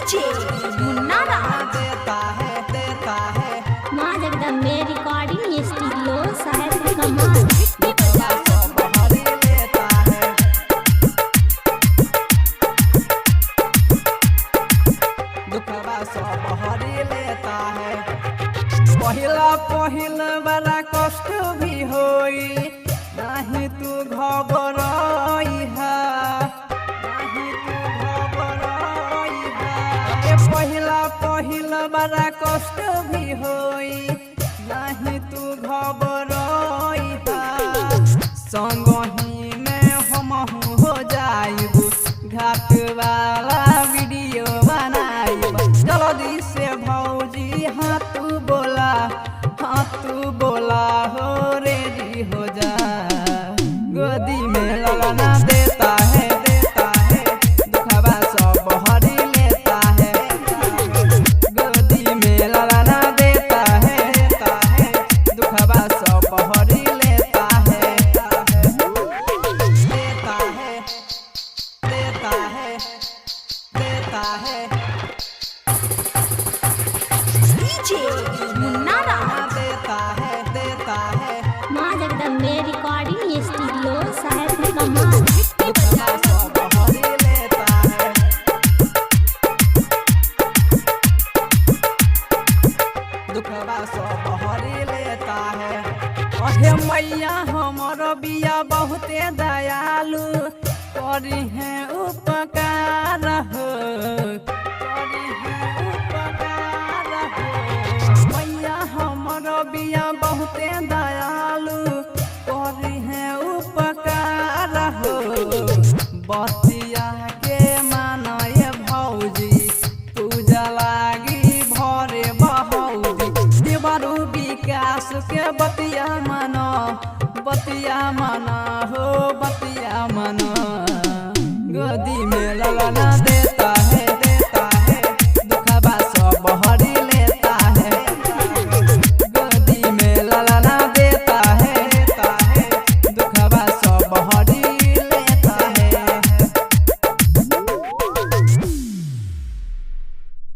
DJ मुन्ना राज देता है माँ जगदम्बे रिकॉर्डिंग स्टूडियो साहेब कमाल। दुखवा सब हरी लेता है दुखवा सब हरी लेता है। पहिल बड़ा कष्ट भी होई नहीं तू घबराइहा नहीं तू घबराइहा। पहिल बड़ा कष्ट भी होई नहीं तू घबराइहा। संगही में हम हो जाइबू घाट वाला वीडियो बनाइब। जल्दी से भौजी हाँ तू बोला हो रेडी हो जा। गोदी में ललना देता है दुखवा सब हरी लेता है। गोदी में ललना देता है दुखवा सब हरी लेता है। देता है डीजे मुन्ना राज देता है माँ जगदम्बे रिकॉर्डिंग स्टूडियो साहेब कमाल। दुखवा सब हरी लेता है दुखवा सब हरी लेता है। अहे मैया हमर बिया बहुते दयालु करी है उपकार।